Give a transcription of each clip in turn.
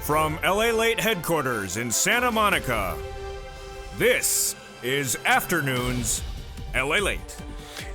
From LALATE headquarters in Santa Monica, this is Afternoons LALATE.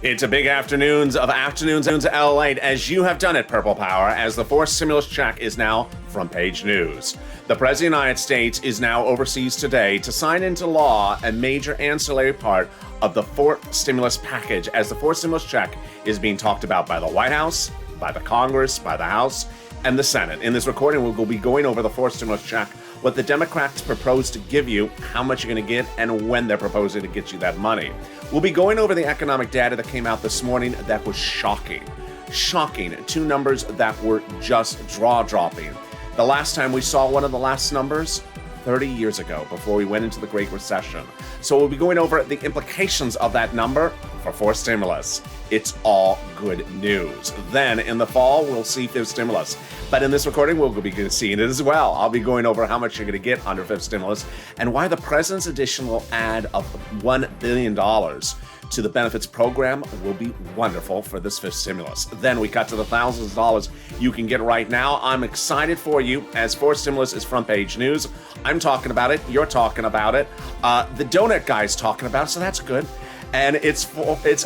It's a big Afternoons LALATE, as you have done it, Purple Power, as the fourth stimulus check is now front page news. The President of the United States is now overseas today to sign into law a major ancillary part of the fourth stimulus package, as the fourth stimulus check is being talked about by the White House, by the Congress, by the House, and the Senate. In this recording, we'll be going over the fourth stimulus check, what the Democrats propose to give you, how much you're going to get, and when they're proposing to get you that money. We'll be going over the economic data that came out this morning that was shocking. Shocking. Two numbers that were just jaw-dropping. The last time we saw one of the last numbers, 30 years ago, before we went into the Great Recession. So we'll be going over the implications of that number for fourth stimulus. It's all good news. Then in the fall, we'll see fifth stimulus. But in this recording, we'll be seeing it as well. I'll be going over how much you're going to get under fifth stimulus and why the president's additional add of $1 billion to the benefits program will be wonderful for this fifth stimulus. Then we cut to the thousands of dollars you can get right now. I'm excited for you, as fourth stimulus is front page news. I'm talking about it. You're talking about it. The donut guy's talking about it, so that's good. And it's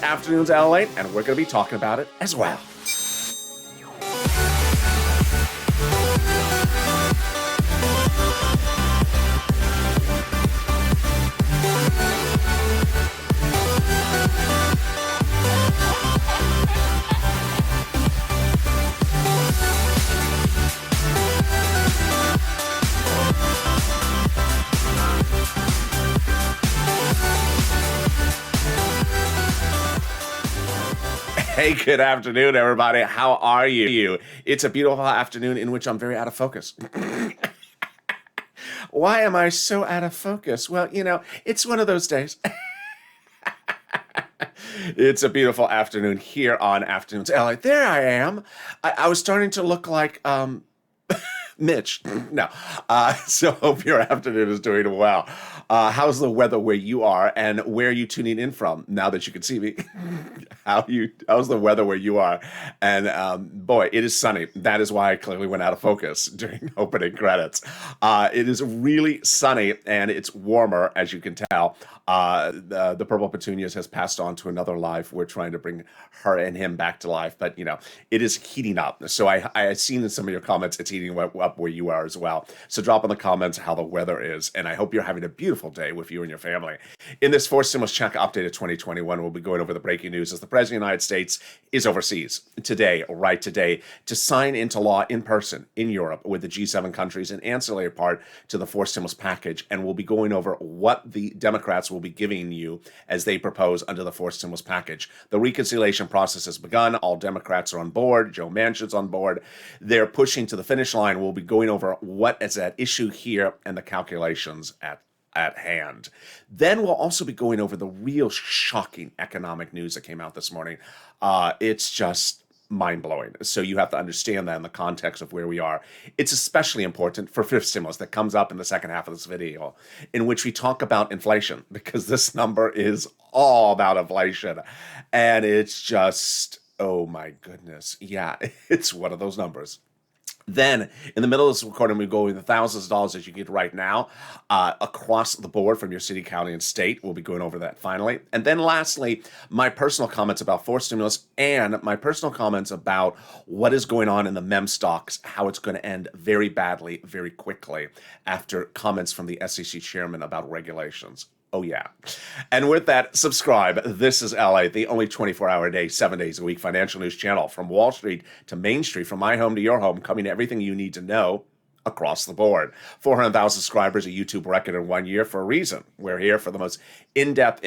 Afternoons LA, and we're going to be talking about it as well. Hey, good afternoon, everybody. How are you? It's a beautiful afternoon in which I'm very out of focus. Why am I so out of focus? Well, it's one of those days. It's a beautiful afternoon here on Afternoons LA. There I am. I was starting to look like Mitch. No. So hope your afternoon is doing well. How's the weather where you are, and where are you tuning in from now that you can see me? How's the weather where you are? And boy, it is sunny. That is why I clearly went out of focus during opening credits. It is really sunny, and it's warmer, as you can tell. The Purple Petunias has passed on to another life. We're trying to bring her and him back to life, but it is heating up. So I seen in some of your comments it's heating up where you are as well. So drop in the comments how the weather is, and I hope you're having a beautiful day with you and your family. In this fourth stimulus check update of 2021, we'll be going over the breaking news as the President of the United States is overseas today, to sign into law in person in Europe with the G7 countries, an ancillary part to the fourth stimulus package, and we'll be going over what the Democrats will be giving you as they propose under the fourth stimulus package. The reconciliation process has begun. All Democrats are on board. Joe Manchin's on board. They're pushing to the finish line. We'll be going over what is at issue here and the calculations at hand. Then we'll also be going over the real shocking economic news that came out this morning. It's just mind-blowing. So you have to understand that in the context of where we are. It's especially important for fifth stimulus that comes up in the second half of this video, in which we talk about inflation, because this number is all about inflation. And it's just, oh my goodness. Yeah, it's one of those numbers. Then, in the middle of this recording, we go over the thousands of dollars that you get right now across the board from your city, county, and state. We'll be going over that finally. And then lastly, my personal comments about fourth stimulus and my personal comments about what is going on in the meme stocks, how it's going to end very badly, very quickly, after comments from the SEC chairman about regulations. Oh, yeah. And with that, subscribe. This is LA, the only 24-hour day, 7 days a week financial news channel, from Wall Street to Main Street, from my home to your home, coming to everything you need to know across the board. 400,000 subscribers, a YouTube record in 1 year for a reason. We're here for the most in-depth,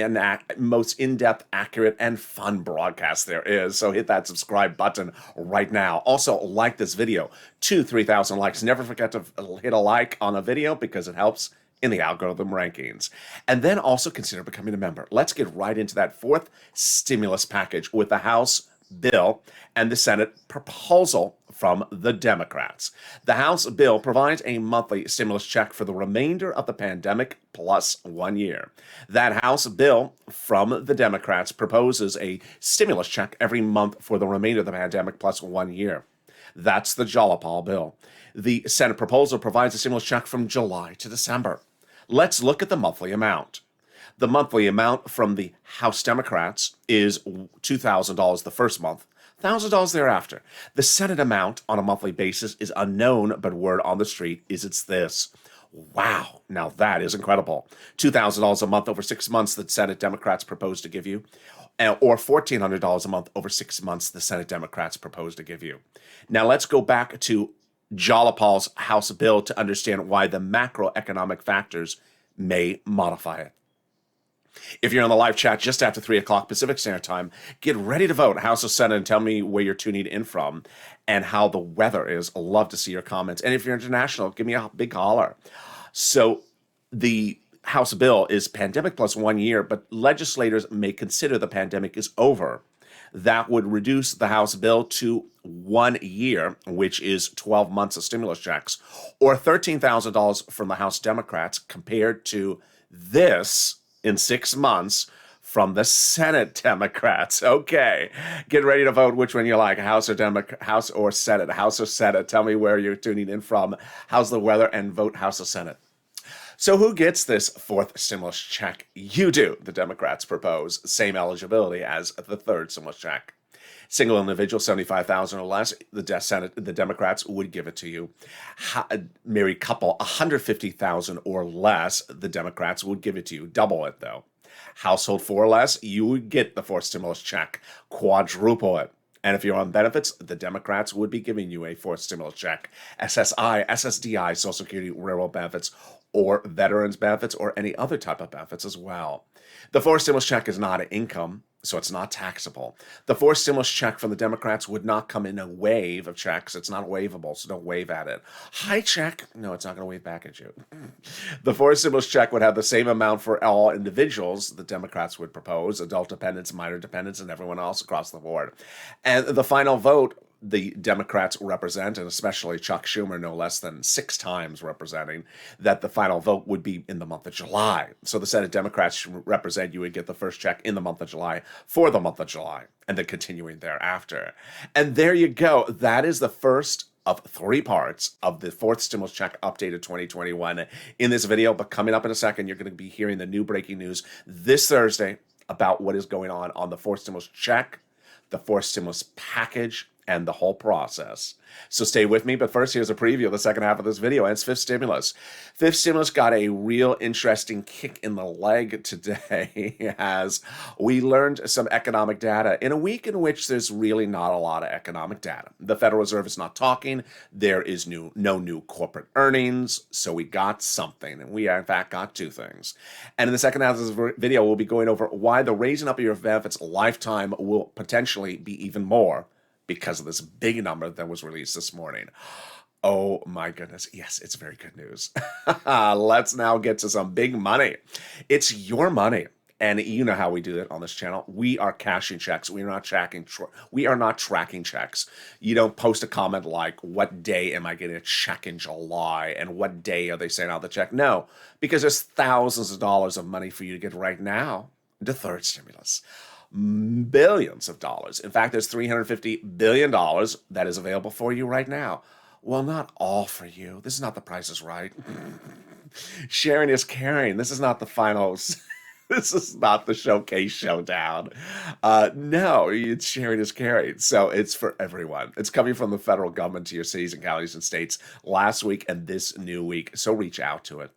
accurate, and fun broadcast there is. So hit that subscribe button right now. Also, like this video. 3,000 likes. Never forget to hit a like on a video, because it helps in the algorithm rankings. And then also consider becoming a member. Let's get right into that fourth stimulus package with the House bill and the Senate proposal from the Democrats. The House bill provides a monthly stimulus check for the remainder of the pandemic plus 1 year. That House bill from the Democrats proposes a stimulus check every month for the remainder of the pandemic plus 1 year. That's the Jalopal bill. The Senate proposal provides a stimulus check from July to December. Let's look at the monthly amount. The monthly amount from the House Democrats is $2,000 the first month, $1,000 thereafter. The Senate amount on a monthly basis is unknown, but word on the street is it's this. Wow, now that is incredible. $2,000 a month over 6 months the Senate Democrats propose to give you, or $1,400 a month over 6 months the Senate Democrats propose to give you. Now let's go back to Jalopal's House bill to understand why the macroeconomic factors may modify it. If you're on the live chat just after 3 o'clock Pacific Standard Time, get ready to vote House or Senate and tell me where you're tuning in from and how the weather is. I'd love to see your comments. And if you're international, give me a big holler. So the House bill is pandemic plus 1 year, but legislators may consider the pandemic is over. That would reduce the House bill to 1 year, which is 12 months of stimulus checks, or $13,000 from the House Democrats compared to this in 6 months from the Senate Democrats. Okay, get ready to vote which one you like, House or Senate. House or Senate. Tell me where you're tuning in from. How's the weather? And vote House or Senate. So who gets this fourth stimulus check? You do. The Democrats propose same eligibility as the third stimulus check. Single individual, $75,000 or less, the Democrats would give it to you. Married couple, $150,000 or less, the Democrats would give it to you. Double it, though. Household 4 or less, you would get the fourth stimulus check. Quadruple it. And if you're on benefits, the Democrats would be giving you a fourth stimulus check. SSI, SSDI, Social Security, railroad benefits, or veterans benefits, or any other type of benefits as well. The fourth stimulus check is not an income, so it's not taxable. The fourth stimulus check from the Democrats would not come in a wave of checks. It's not waivable, so don't wave at it. Hi, check. No, it's not going to wave back at you. The fourth stimulus check would have the same amount for all individuals the Democrats would propose, adult dependents, minor dependents, and everyone else across the board. And the final vote, the Democrats represent, and especially Chuck Schumer, no less than 6 times representing, that the final vote would be in the month of July. So the Senate Democrats represent, you would get the first check in the month of July for the month of July, and then continuing thereafter. And there you go. That is the first of 3 parts of the fourth stimulus check updated 2021 in this video. But coming up in a second, you're going to be hearing the new breaking news this Thursday about what is going on the fourth stimulus check, the fourth stimulus package, and the whole process. So stay with me, but first here's a preview of the second half of this video, and it's fifth stimulus. Fifth stimulus got a real interesting kick in the leg today as we learned some economic data in a week in which there's really not a lot of economic data. The Federal Reserve is not talking. There is no new corporate earnings, so we got something, and we in fact got 2 things. And in the second half of this video, we'll be going over why the raising up of your benefits lifetime will potentially be even more because of this big number that was released this morning. Oh my goodness. Yes, it's very good news. Let's now get to some big money. It's your money. And you know how we do it on this channel. We are cashing checks. We are not tracking checks. You don't post a comment like, what day am I getting a check in July? And what day are they sending out the check? No, because there's thousands of dollars of money for you to get right now. The third stimulus. Billions of dollars. In fact, there's $350 billion that is available for you right now. Well, not all for you. This is not The Price is Right. Sharing is caring. This is not the finals. This is not the showcase showdown. No, it's sharing is caring. So it's for everyone. It's coming from the federal government to your cities and counties and states last week and this new week. So reach out to it.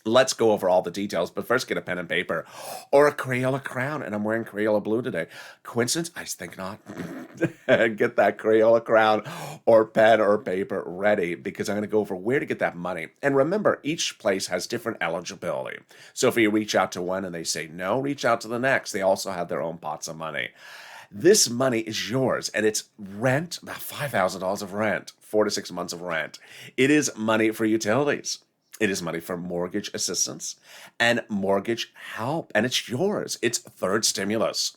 Let's go over all the details, but first get a pen and paper or a Crayola crown, and I'm wearing Crayola blue today. Coincidence? I think not. Get that Crayola crown or pen or paper ready because I'm going to go over where to get that money. And remember, each place has different eligibility. So if you reach out to one and they say no, reach out to the next. They also have their own pots of money. This money is yours, and it's rent, about $5,000 of rent, 4 to 6 months of rent. It is money for utilities. It is money for mortgage assistance and mortgage help, and it's yours. It's third stimulus,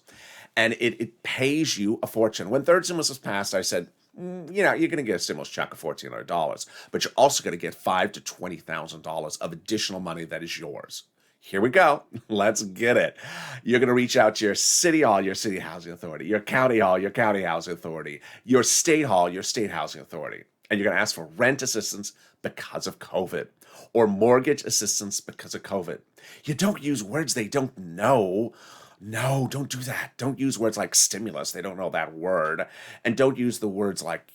and it pays you a fortune. When third stimulus was passed, I said, you're going to get a stimulus check of $1,400, but you're also going to get $5,000 to $20,000 of additional money that is yours. Here we go. Let's get it. You're going to reach out to your city hall, your city housing authority, your county hall, your county housing authority, your state hall, your state housing authority. And you're going to ask for rent assistance because of COVID or mortgage assistance because of COVID. You don't use words they don't know. No, don't do that. Don't use words like stimulus. They don't know that word. And don't use the words like,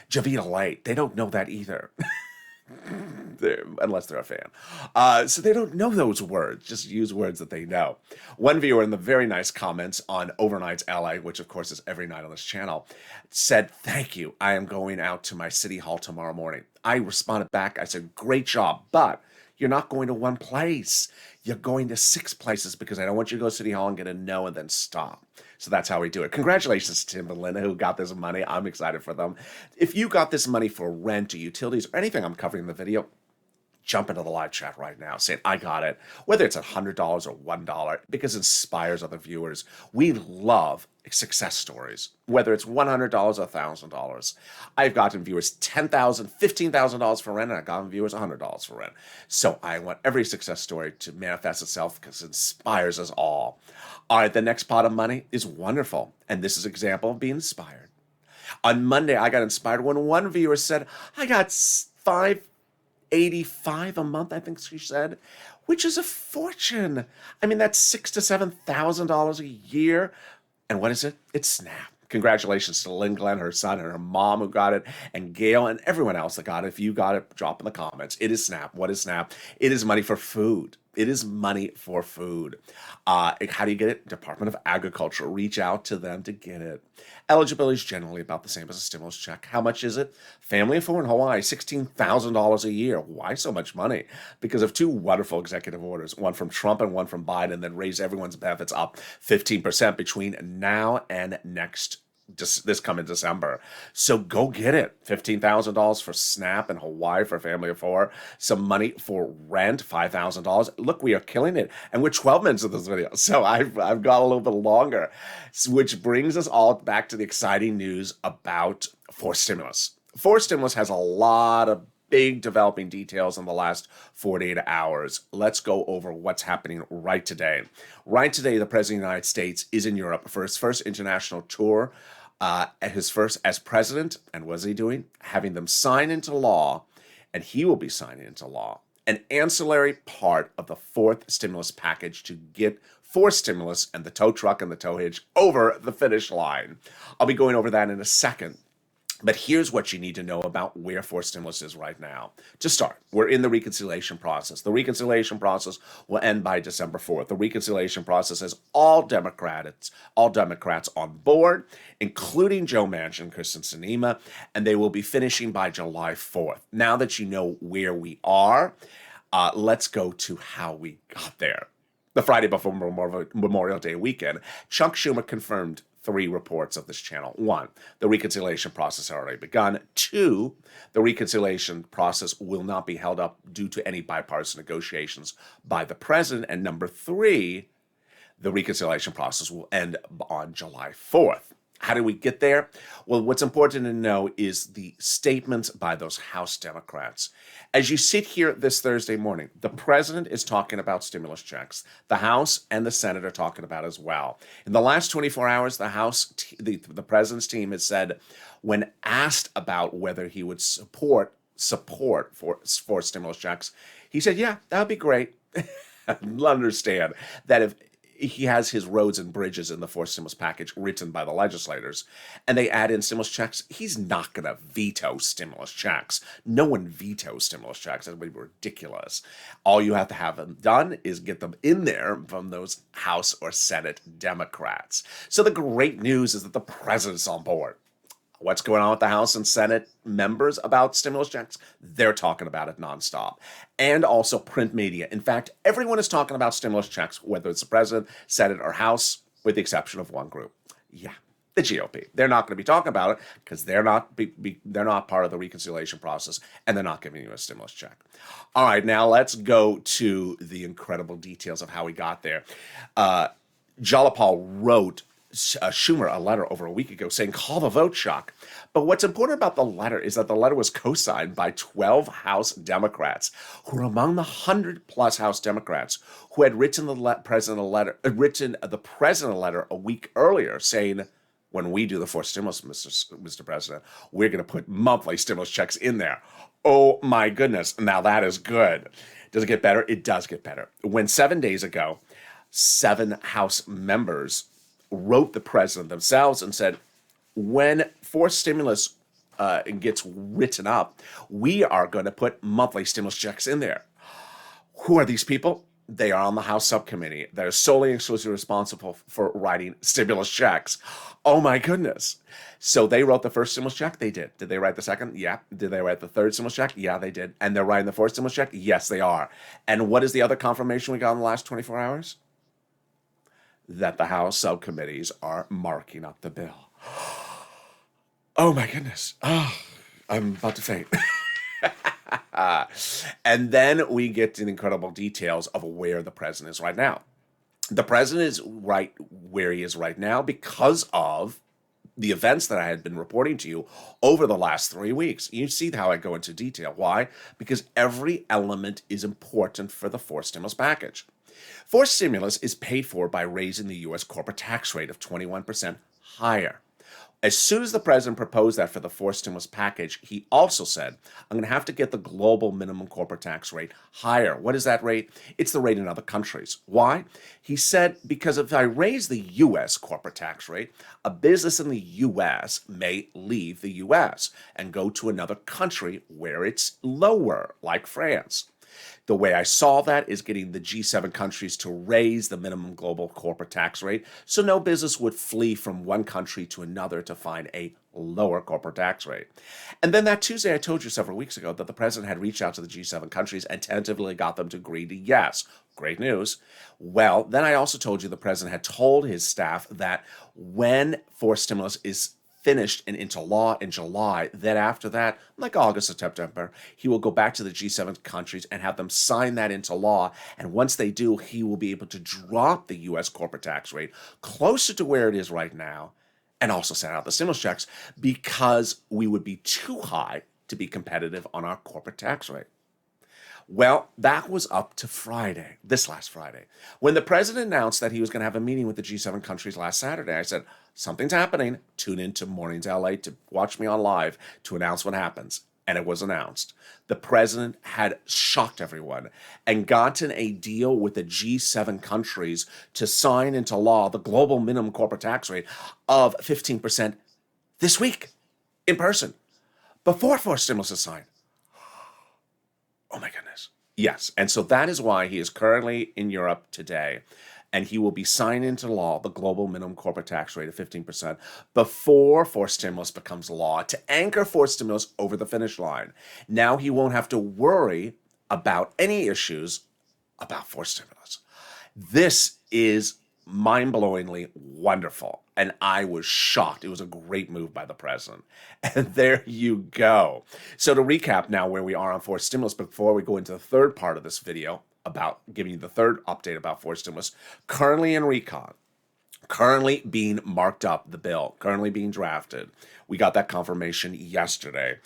Javita Light. They don't know that either. Unless they're a fan. So they don't know those words. Just use words that they know. One viewer in the very nice comments on Overnights LA, which of course is every night on this channel, said, "Thank you. I am going out to my city hall tomorrow morning." I responded back. I said, "Great job, but you're not going to one place. You're going to 6 places because I don't want you to go to City Hall and get a no and then stop." So that's how we do it. Congratulations to Tim and Linda who got this money. I'm excited for them. If you got this money for rent or utilities or anything I'm covering in the video, jump into the live chat right now saying, "I got it." Whether it's $100 or $1, because it inspires other viewers. We love success stories, whether it's $100 or $1,000. I've gotten viewers $10,000, $15,000 for rent, and I've gotten viewers $100 for rent. So I want every success story to manifest itself because it inspires us all. All right, the next pot of money is wonderful, and this is an example of being inspired. On Monday, I got inspired when one viewer said, "I got $585 a month," I think she said, which is a fortune. I mean, that's $6,000 to $7,000 a year. And what is it? It's SNAP. Congratulations to Lynn Glenn, her son, and her mom who got it, and Gail, and everyone else that got it. If you got it, drop in the comments. It is SNAP. What is SNAP? It is money for food. It is money for food. How do you get it? Department of Agriculture. Reach out to them to get it. Eligibility is generally about the same as a stimulus check. How much is it? Family of 4 in Hawaii, $16,000 a year. Why so much money? Because of 2 wonderful executive orders, one from Trump and one from Biden, that raise everyone's benefits up 15% between now and this coming December. So go get it. $15,000 for SNAP in Hawaii for a family of 4. Some money for rent, $5,000. Look, we are killing it. And we're 12 minutes of this video. So I've got a little bit longer, which brings us all back to the exciting news about forced stimulus. Forced stimulus has a lot of big developing details in the last 48 hours. Let's go over what's happening right today. Right today, the President of the United States is in Europe for his first international tour, his first as president. And what is he doing? Having them sign into law, and he will be signing into law, an ancillary part of the 4th stimulus package to get forced stimulus and the tow truck and the tow hitch over the finish line. I'll be going over that in a second. But here's what you need to know about where forced stimulus is right now. To start, we're in the reconciliation process. The reconciliation process will end by December 4th. The reconciliation process has all Democrats on board, including Joe Manchin, Kristen Sinema, and they will be finishing by July 4th. Now that you know where we are, let's go to how we got there. The Friday before Memorial Day weekend, Chuck Schumer confirmed 3 reports of this channel. 1, the reconciliation process has already begun. 2, the reconciliation process will not be held up due to any bipartisan negotiations by the president. And number 3, the reconciliation process will end on July 4th. How did we get there? Well, what's important to know is the statements by those House Democrats. As you sit here this Thursday morning, the president is talking about stimulus checks. The House and the Senate are talking about as well. In the last 24 hours, the president's team has said, when asked about whether he would support for stimulus checks, he said, "Yeah, that would be great." Understand that if he has his roads and bridges in the forced stimulus package written by the legislators, and they add in stimulus checks, he's not going to veto stimulus checks. No one vetoes stimulus checks. That would be ridiculous. All you have to have them done is get them in there from those House or Senate Democrats. So the great news is that the president's on board. What's going on with the House and Senate members about stimulus checks? They're talking about it nonstop. And also print media. In fact, everyone is talking about stimulus checks, whether it's the president, Senate, or House, with the exception of one group. Yeah, the GOP. They're not going to be talking about it because they're not part of the reconciliation process, and they're not giving you a stimulus check. All right, now let's go to the incredible details of how we got there. Jalapal wrote Schumer a letter over a week ago saying, call the vote, Chuck. But what's important about the letter is that the letter was co-signed by 12 House Democrats, who are among the 100-plus House Democrats who had written the president a letter a week earlier saying, when we do the fourth stimulus, Mr. President, we're going to put monthly stimulus checks in there. Oh, my goodness. Now, that is good. Does it get better? It does get better. When 7 days ago, 7 House members wrote the president themselves and said, when fourth stimulus gets written up, we are going to put monthly stimulus checks in there. Who are these people? They are on the House subcommittee. They're solely and exclusively responsible for writing stimulus checks. Oh my goodness. So they wrote the first stimulus check? They did. Did they write the second? Yeah. Did they write the third stimulus check? Yeah, they did. And they're writing the fourth stimulus check? Yes, they are. And what is the other confirmation we got in the last 24 hours? That the House subcommittees are marking up the bill. Oh my goodness. Oh, I'm about to faint. And then we get to the incredible details of where the president is right now. The president is right where he is right now because of the events that I had been reporting to you over the last 3 weeks. You see how I go into detail. Why? Because every element is important for the fourth stimulus package. Fourth stimulus is paid for by raising the U.S. corporate tax rate of 21% higher. As soon as the president proposed that for the fourth stimulus package, he also said, I'm going to have to get the global minimum corporate tax rate higher. What is that rate? It's the rate in other countries. Why? He said, because if I raise the U.S. corporate tax rate, a business in the U.S. may leave the U.S. and go to another country where it's lower, like France. The way I saw that is getting the G7 countries to raise the minimum global corporate tax rate so no business would flee from one country to another to find a lower corporate tax rate. And then that Tuesday, I told you several weeks ago that the president had reached out to the G7 countries and tentatively got them to agree to yes. Great news. Well, then I also told you the president had told his staff that when fourth stimulus is finished and into law in July, then after that, like August or September, he will go back to the G7 countries and have them sign that into law. And once they do, he will be able to drop the U.S. corporate tax rate closer to where it is right now and also send out the stimulus checks because we would be too high to be competitive on our corporate tax rate. Well, that was up to Friday, this last Friday. When the president announced that he was going to have a meeting with the G7 countries last Saturday, I said, something's happening. Tune in to Mornings LA to watch me on live to announce what happens. And it was announced. The president had shocked everyone and gotten a deal with the G7 countries to sign into law the global minimum corporate tax rate of 15% this week in person before fourth stimulus is signed. Oh my goodness. Yes. And so that is why he is currently in Europe today. And he will be signing into law the global minimum corporate tax rate of 15% before fourth stimulus becomes law to anchor fourth stimulus over the finish line. Now he won't have to worry about any issues about fourth stimulus. This is mind-blowingly wonderful. And I was shocked. It was a great move by the president. And there you go. So to recap now where we are on fourth stimulus, before we go into the third part of this video about giving you the third update about fourth stimulus, currently in recon, currently being marked up, the bill, currently being drafted. We got that confirmation yesterday.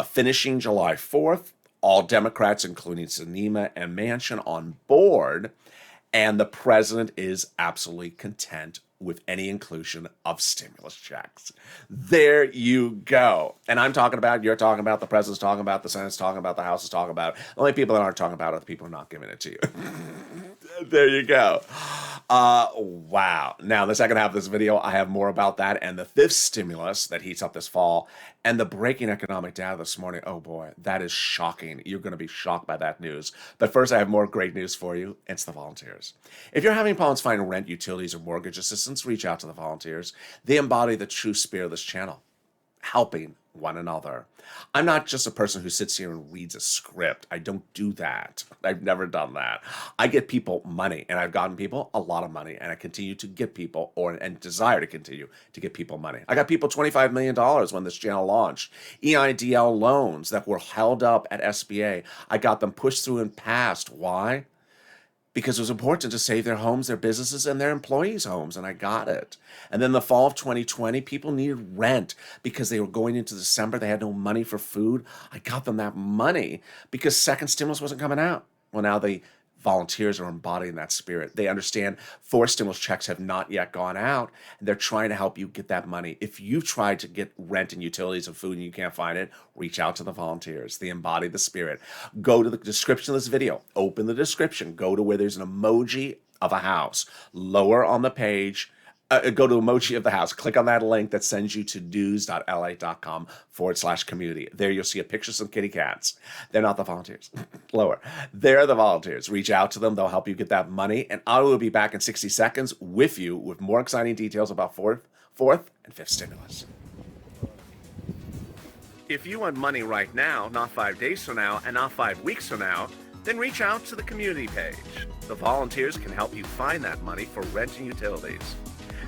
Finishing July 4th, all Democrats, including Sinema and Manchin, on board. And the president is absolutely content with any inclusion of stimulus checks. There you go. And I'm talking about, you're talking about, the president's talking about, the Senate's talking about, the House is talking about. The only people that aren't talking about are the people who are not giving it to you. There you go. Wow. Now, in the second half of this video, I have more about that and the fifth stimulus that heats up this fall and the breaking economic data this morning. Oh boy, that is shocking. You're going to be shocked by that news. But first, I have more great news for you. It's the volunteers. If you're having problems finding rent, utilities, or mortgage assistance, reach out to the volunteers. They embody the true spirit of this channel, helping one another. I'm not just a person who sits here and reads a script. I don't do that. I've never done that. I get people money, and I've gotten people a lot of money, and I continue to get people, and desire to continue to get people money. I got people $25 million when this channel launched. EIDL loans that were held up at SBA. I got them pushed through and passed. Why? because it was important to save their homes, their businesses, and their employees' homes, and I got it. And then the fall of 2020, people needed rent because they were going into December. They had no money for food. I got them that money because second stimulus wasn't coming out. Well, now the volunteers are embodying that spirit. They understand fourth stimulus checks have not yet gone out, and they're trying to help you get that money. If you've tried to get rent and utilities and food and you can't find it, reach out to the volunteers. They embody the spirit. Go to the description of this video. Open the description. Go to where there's an emoji of a house. Lower on the page, go to emoji of the house. Click on that link that sends you to news.la.com/community. There you'll see a picture of some kitty cats. They're not the volunteers. Lower. They're the volunteers. Reach out to them. They'll help you get that money. And I will be back in 60 seconds with you with more exciting details about fourth and fifth stimulus. If you want money right now, not 5 days from now, and not 5 weeks from now, then reach out to the community page. The volunteers can help you find that money for rent and utilities.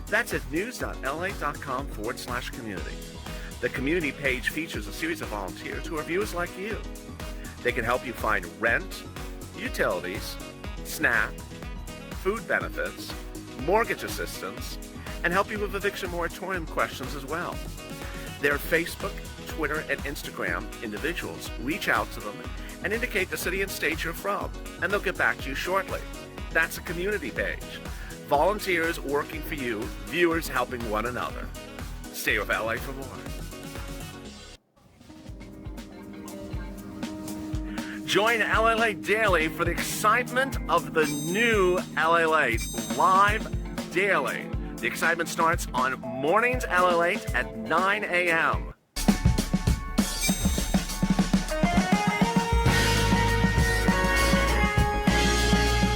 That's at news.la.com/community. The community page features a series of volunteers who are viewers like you. They can help you find rent, utilities, SNAP, food benefits, mortgage assistance, and help you with eviction moratorium questions as well. Their Facebook, Twitter, and Instagram individuals. Reach out to them and indicate the city and state you're from, and they'll get back to you shortly. That's a community page. Volunteers working for you, viewers helping one another. Stay with LA for more. Join LALATE daily for the excitement of the new LALATE live daily. The excitement starts on mornings LALATE at 9 a.m.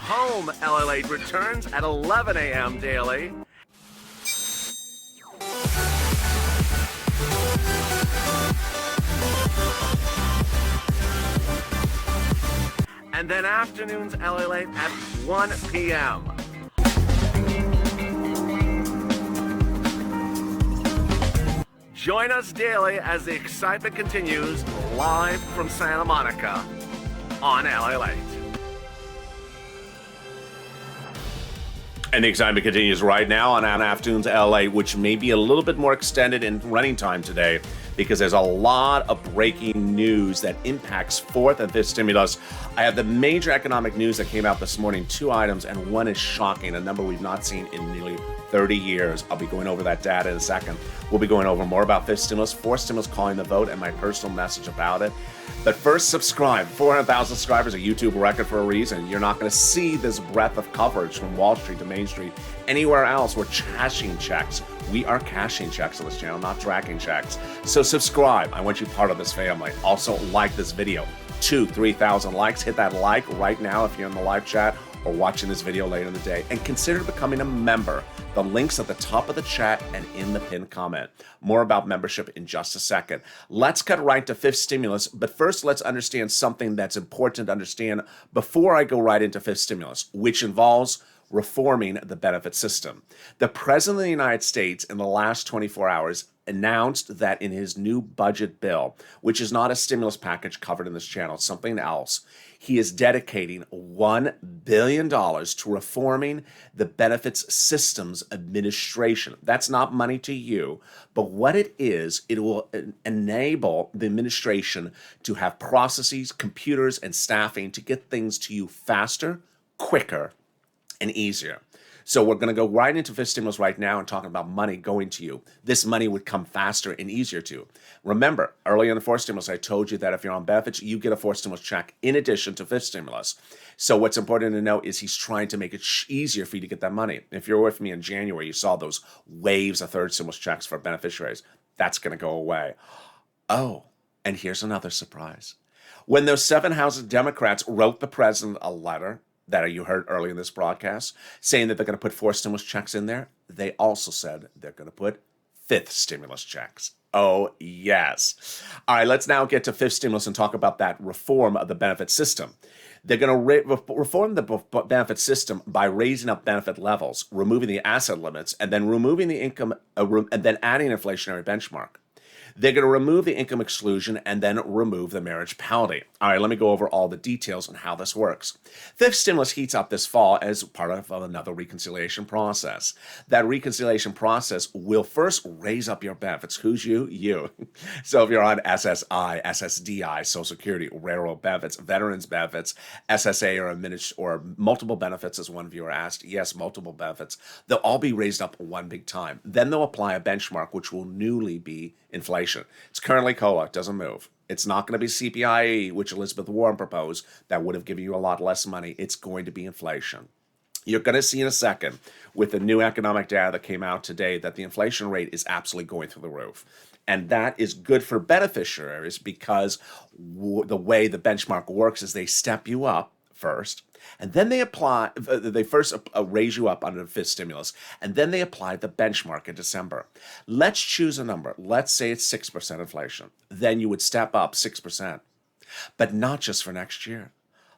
Home LALATE returns at 11 a.m. daily. And then afternoons LALATE at 1 p.m. Join us daily as the excitement continues live from Santa Monica on LALATE. And the excitement continues right now on Afternoons LA, which may be a little bit more extended in running time today because there's a lot of breaking news that impacts fourth and fifth stimulus. I have the major economic news that came out this morning, 2 items, and one is shocking, a number we've not seen in nearly 30 years. I'll be going over that data in a second. We'll be going over more about fifth stimulus, fourth stimulus calling the vote, and my personal message about it. But first, subscribe. 400,000 subscribers, a YouTube record for a reason. You're not going to see this breadth of coverage from Wall Street to Main Street anywhere else. We're cashing checks. We are cashing checks on this channel, not tracking checks. So subscribe. I want you part of this family. Also, like this video. 2,000-3,000 likes. Hit that like right now if you're in the live chat or watching this video later in the day. And consider becoming a member. The link's at the top of the chat and in the pinned comment. More about membership in just a second. Let's cut right to fifth stimulus, but first let's understand something that's important to understand before I go right into fifth stimulus, which involves reforming the benefit system. The President of the United States in the last 24 hours announced that in his new budget bill, which is not a stimulus package covered in this channel, it's something else, he is dedicating $1 billion to reforming the benefits systems administration. That's not money to you, but what it is, it will enable the administration to have processes, computers, and staffing to get things to you faster, quicker, and easier. So we're going to go right into fifth stimulus right now and talking about money going to you. This money would come faster and easier to you. Remember, early in the fourth stimulus, I told you that if you're on benefits, you get a fourth stimulus check in addition to fifth stimulus. So what's important to know is he's trying to make it easier for you to get that money. If you're with me in January, you saw those waves of third stimulus checks for beneficiaries. That's going to go away. Oh, and here's another surprise. When those 7 House Democrats wrote the president a letter, that you heard early in this broadcast, saying that they're going to put 4 stimulus checks in there, they also said they're going to put 5th stimulus checks. Oh, yes. All right, let's now get to 5th stimulus and talk about that reform of the benefit system. They're going to reform the benefit system by raising up benefit levels, removing the asset limits, and then removing the income, and then adding an inflationary benchmark. They're going to remove the income exclusion and then remove the marriage penalty. All right, let me go over all the details on how this works. Fifth stimulus heats up this fall as part of another reconciliation process. That reconciliation process will first raise up your benefits. Who's you? You. So if you're on SSI, SSDI, Social Security, railroad benefits, veterans benefits, SSA or multiple benefits, as one viewer asked, yes, multiple benefits, they'll all be raised up one big time. Then they'll apply a benchmark, which will newly be inflation. It's currently COLA, doesn't move. It's not going to be CPIE, which Elizabeth Warren proposed. That would have given you a lot less money. It's going to be inflation. You're going to see in a second with the new economic data that came out today that the inflation rate is absolutely going through the roof. And that is good for beneficiaries because the way the benchmark works is they step you up first, and then they first raise you up under the fifth stimulus, and then they apply the benchmark in December. Let's choose a number. Let's say it's 6% inflation. Then you would step up 6%, but not just for next year.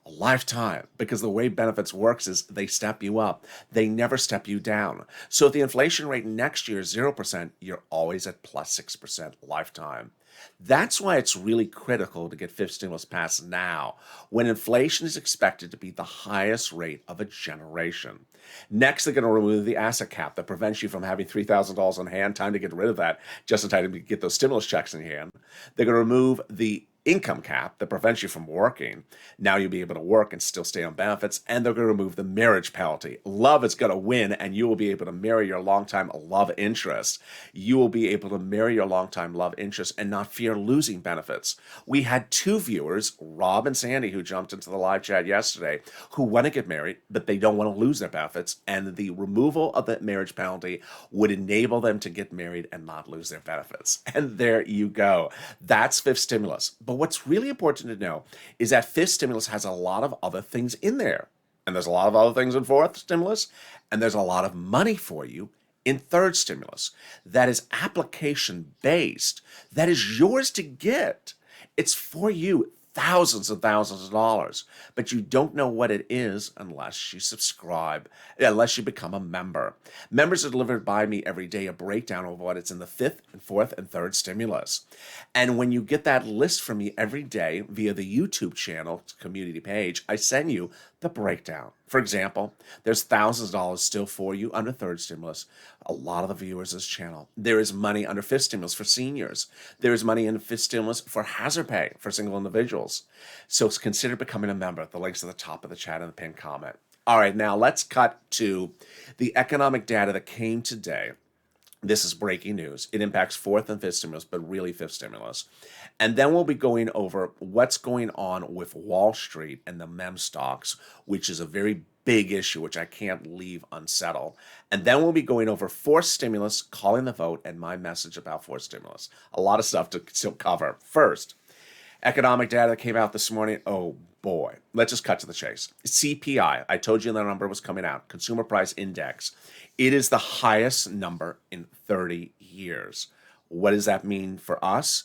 A lifetime, because the way benefits works is they step you up. They never step you down. So if the inflation rate next year is 0%, you're always at plus 6% lifetime. That's why it's really critical to get fifth stimulus passed now, when inflation is expected to be the highest rate of a generation. Next, they're going to remove the asset cap that prevents you from having $3,000 on hand. Time to get rid of that, just in time to get those stimulus checks in hand. They're going to remove the income cap that prevents you from working. Now you'll be able to work and still stay on benefits, and they're going to remove the marriage penalty. Love is going to win, and you will be able to marry your longtime love interest. You will be able to marry your longtime love interest and not fear losing benefits. We had two viewers, Rob and Sandy, who jumped into the live chat yesterday, who want to get married, but they don't want to lose their benefits, and the removal of that marriage penalty would enable them to get married and not lose their benefits. And there you go. That's fifth stimulus. But what's really important to know is that fifth stimulus has a lot of other things in there. And there's a lot of other things in fourth stimulus. And there's a lot of money for you in third stimulus. That is application based. That is yours to get. It's for you. Thousands and thousands of dollars, but you don't know what it is unless you subscribe, unless you become a member. Members are delivered by me every day a breakdown of what it's in the fifth and fourth and third stimulus. And when you get that list from me every day via the YouTube channel community page, I send you the breakdown. For example, there's thousands of dollars still for you under third stimulus. A lot of the viewers of this channel. There is money under fifth stimulus for seniors. There is money in fifth stimulus for hazard pay for single individuals. So consider becoming a member. The link's at the top of the chat and the pinned comment. All right, now let's cut to the economic data that came today. This is breaking news. It impacts fourth and fifth stimulus, but really fifth stimulus. And then we'll be going over what's going on with Wall Street and the meme stocks, which is a very big issue, which I can't leave unsettled. And then we'll be going over fourth stimulus, calling the vote, and my message about fourth stimulus. A lot of stuff to still cover. First, economic data that came out this morning. Oh boy, let's just cut to the chase. CPI, I told you the number was coming out. Consumer Price Index. It is the highest number in 30 years. What does that mean for us?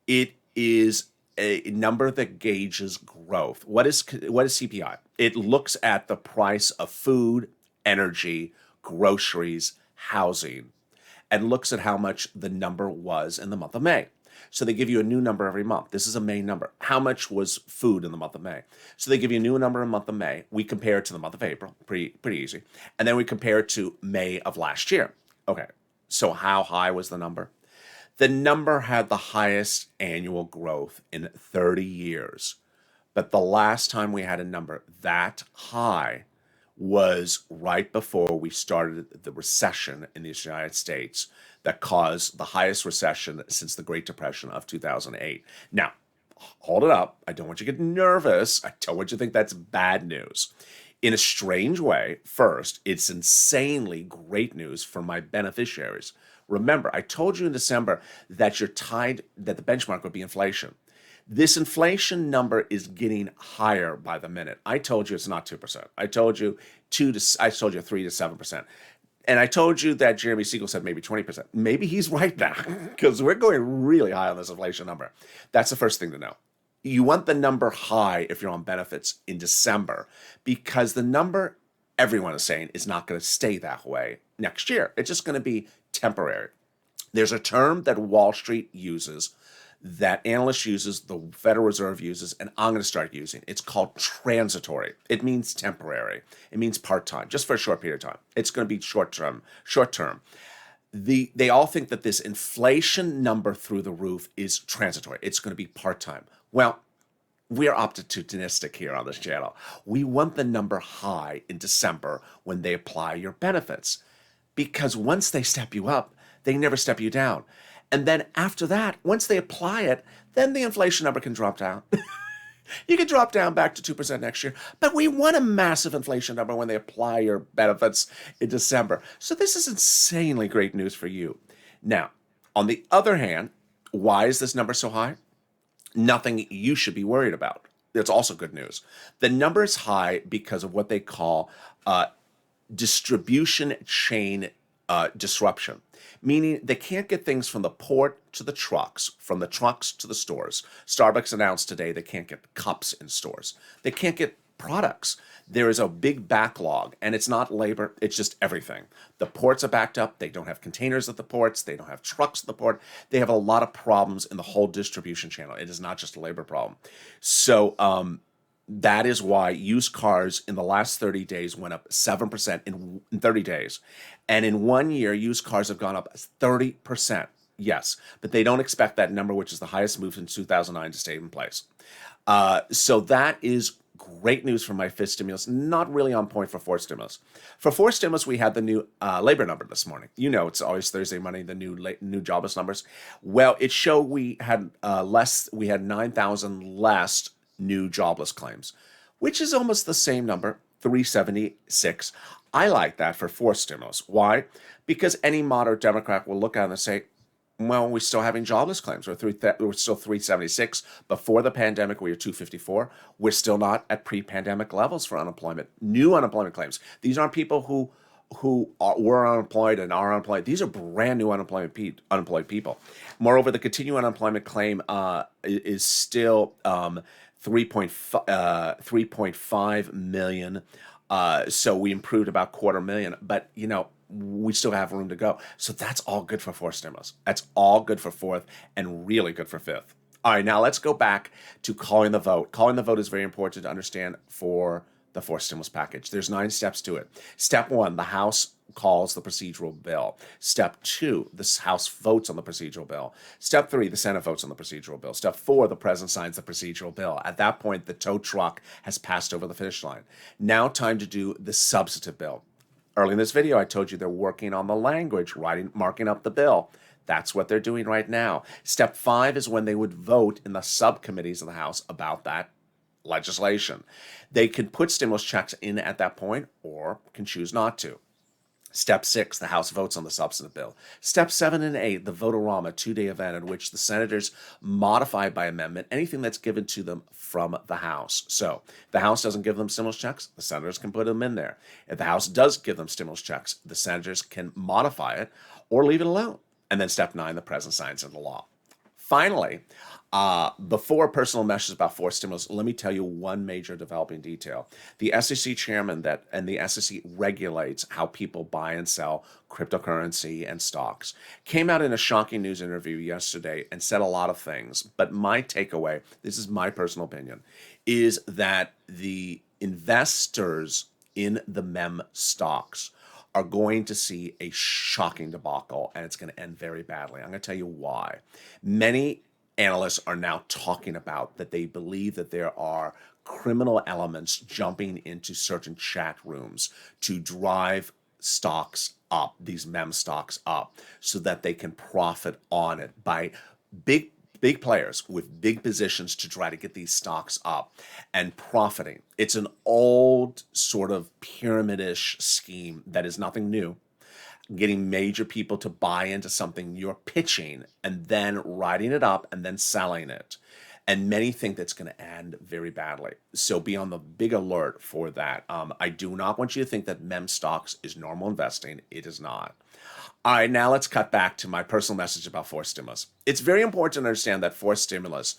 It is a number that gauges growth. What is CPI? It looks at the price of food, energy, groceries, housing, and looks at how much the number was in the month of May. So they give you a new number every month. This is a May number. How much was food in the month of May? So they give you a new number in the month of May. We compare it to the month of April. Pretty easy. And then we compare it to May of last year. Okay, so how high was the number? The number had the highest annual growth in 30 years. But the last time we had a number that high was right before we started the recession in the United States that caused the highest recession since the Great Depression of 2008. Now, hold it up. I don't want you to get nervous. I don't want you to think that's bad news. In a strange way, first, it's insanely great news for my beneficiaries. Remember, I told you in December that that the benchmark would be inflation. This inflation number is getting higher by the minute. I told you it's not 2%. I told you 3 to 7%. And I told you that Jeremy Siegel said maybe 20%. Maybe he's right now, because we're going really high on this inflation number. That's the first thing to know. You want the number high if you're on benefits in December, because the number everyone is saying is not going to stay that way next year. It's just going to be temporary. There's a term that Wall Street uses, that analysts uses, the Federal Reserve uses, and I'm going to start using. It's called transitory. It means temporary. It means part-time, just for a short period of time. It's going to be short-term. They all think that this inflation number through the roof is transitory. It's going to be part-time. Well, we're opportunistic here on this channel. We want the number high in December when they apply your benefits, because once they step you up, they never step you down. And then after that, once they apply it, then the inflation number can drop down. You can drop down back to 2% next year, but we want a massive inflation number when they apply your benefits in December. So this is insanely great news for you. Now, on the other hand, why is this number so high? Nothing you should be worried about. That's also good news. The number is high because of what they call distribution chain disruption, meaning they can't get things from the port to the trucks, from the trucks to the stores. Starbucks announced today they can't get cups in stores. They can't get products. There is a big backlog, and it's not labor, it's just everything. The ports are backed up. They don't have containers at the ports. They don't have trucks at the port. They have a lot of problems in the whole distribution channel. It is not just a labor problem. So that is why used cars in the last 30 days went up 7% in 30 days. And in 1 year, used cars have gone up 30%. Yes, but they don't expect that number, which is the highest move since 2009, to stay in place. So that is great news for my fifth stimulus. Not really on point for fourth stimulus. For fourth stimulus, we had the new labor number this morning. You know, it's always Thursday morning, the new jobless numbers. Well, it showed we had 9,000 less new jobless claims, which is almost the same number, 376. I like that for fourth stimulus. Why? Because any moderate Democrat will look at it and say, well, we're still having jobless claims. We're still 376. Before the pandemic, we were 254. We're still not at pre-pandemic levels for unemployment. New unemployment claims. These aren't people who were unemployed and are unemployed. These are brand new unemployed people. Moreover, the continuing unemployment claim is still 3.5 million. So we improved about 250,000, but we still have room to go. So that's all good for fourth stimulus. That's all good for fourth and really good for fifth. All right, now let's go back to calling the vote. Calling the vote is very important to understand for the fourth stimulus package. There's 9 steps to it. Step 1, the House calls the procedural bill. Step 2, the House votes on the procedural bill. Step 3, the Senate votes on the procedural bill. Step 4, the President signs the procedural bill. At that point, the tow truck has passed over the finish line. Now time to do the substantive bill. Early in this video, I told you they're working on the language, marking up the bill. That's what they're doing right now. Step 5 is when they would vote in the subcommittees of the House about that legislation. They can put stimulus checks in at that point or can choose not to. Step 6, the House votes on the substantive bill. Step 7 and 8, the Vote-A-Rama 2-day event in which the senators modify by amendment anything that's given to them from the House. So if the House doesn't give them stimulus checks, the senators can put them in there. If the House does give them stimulus checks, the senators can modify it or leave it alone. And then step 9, the president signs into law. Finally, before a personal message about fourth stimulus, let me tell you one major developing detail. The SEC chairman and the SEC regulates how people buy and sell cryptocurrency and stocks came out in a shocking news interview yesterday and said a lot of things. But my takeaway, this is my personal opinion, is that the investors in the meme stocks are going to see a shocking debacle, and it's going to end very badly. I'm going to tell you why. Many analysts are now talking about that they believe that there are criminal elements jumping into certain chat rooms to drive stocks up, these meme stocks up, so that they can profit on it by big players with big positions to try to get these stocks up and profiting. It's an old sort of pyramid-ish scheme that is nothing new. Getting major people to buy into something you're pitching and then riding it up and then selling it. And many think that's going to end very badly. So be on the big alert for that. I do not want you to think that meme stocks is normal investing. It is not. All right, now let's cut back to my personal message about fourth stimulus. It's very important to understand that fourth stimulus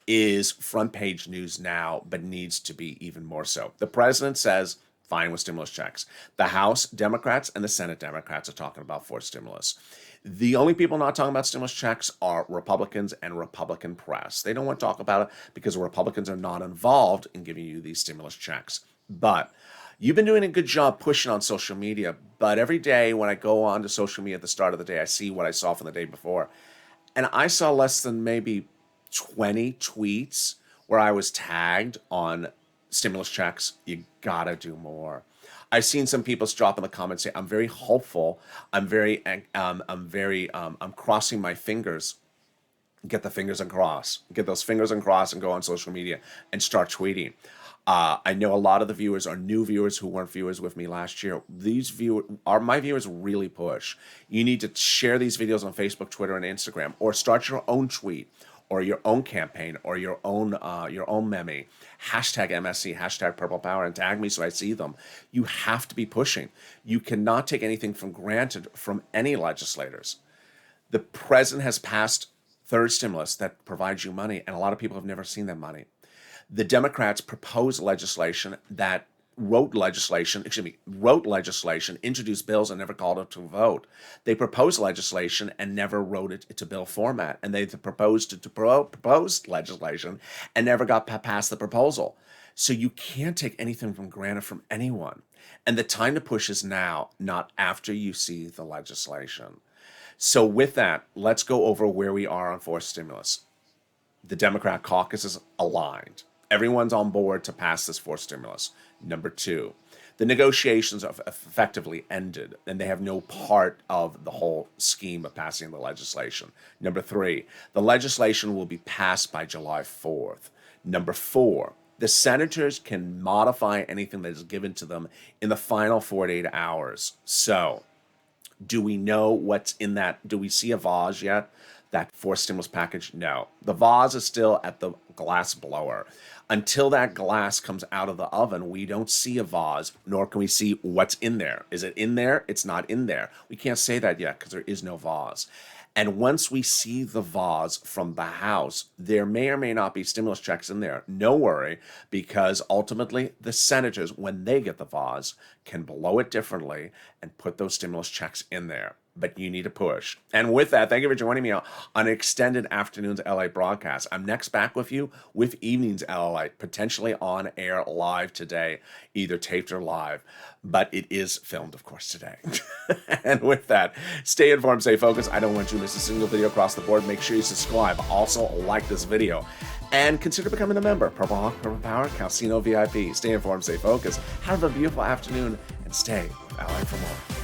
is front page news now, but needs to be even more so. The president says, fine with stimulus checks. The House Democrats and the Senate Democrats are talking about fourth stimulus. The only people not talking about stimulus checks are Republicans and Republican press. They don't want to talk about it because Republicans are not involved in giving you these stimulus checks. But you've been doing a good job pushing on social media. But every day when I go on to social media at the start of the day, I see what I saw from the day before. And I saw less than maybe 20 tweets where I was tagged on stimulus checks. You gotta do more. I've seen some people drop in the comments say, "I'm very hopeful. I'm crossing my fingers." Get the fingers and cross. Get those fingers and cross and go on social media and start tweeting. I know a lot of the viewers are new viewers who weren't viewers with me last year. My viewers really push. You need to share these videos on Facebook, Twitter, and Instagram, or start your own tweet, or your own campaign, or your own meme. Hashtag MSC, hashtag Purple Power, and tag me so I see them. You have to be pushing. You cannot take anything for granted from any legislators. The president has passed third stimulus that provides you money, and a lot of people have never seen that money. The Democrats proposed legislation, wrote legislation, introduced bills and never called it to vote. They proposed legislation and never wrote it into bill format. And they proposed legislation and never got past the proposal. So you can't take anything for granted from anyone. And the time to push is now, not after you see the legislation. So with that, let's go over where we are on fourth stimulus. The Democrat caucus is aligned. Everyone's on board to pass this fourth stimulus. Number two, the negotiations have effectively ended, and they have no part of the whole scheme of passing the legislation. Number three, the legislation will be passed by July 4th. Number four, the senators can modify anything that is given to them in the final 48 hours. So, do we know what's in that? Do we see a vase yet? That fourth stimulus package? No. The vase is still at the glass blower. Until that glass comes out of the oven, we don't see a vase, nor can we see what's in there. Is it in there? It's not in there. We can't say that yet because there is no vase. And once we see the vase from the House, there may or may not be stimulus checks in there. No worry, because ultimately the senators, when they get the vase, can blow it differently and put those stimulus checks in there. But you need to push. And with that, thank you for joining me on Extended Afternoons LA broadcast. I'm next back with you with Evenings LA, potentially on air live today, either taped or live. But it is filmed, of course, today. And with that, stay informed, stay focused. I don't want you to miss a single video across the board. Make sure you subscribe. Also, like this video. And consider becoming a member. Purple Hawk, Purple Power, Calcino VIP. Stay informed, stay focused. Have a beautiful afternoon, and stay with LA for more.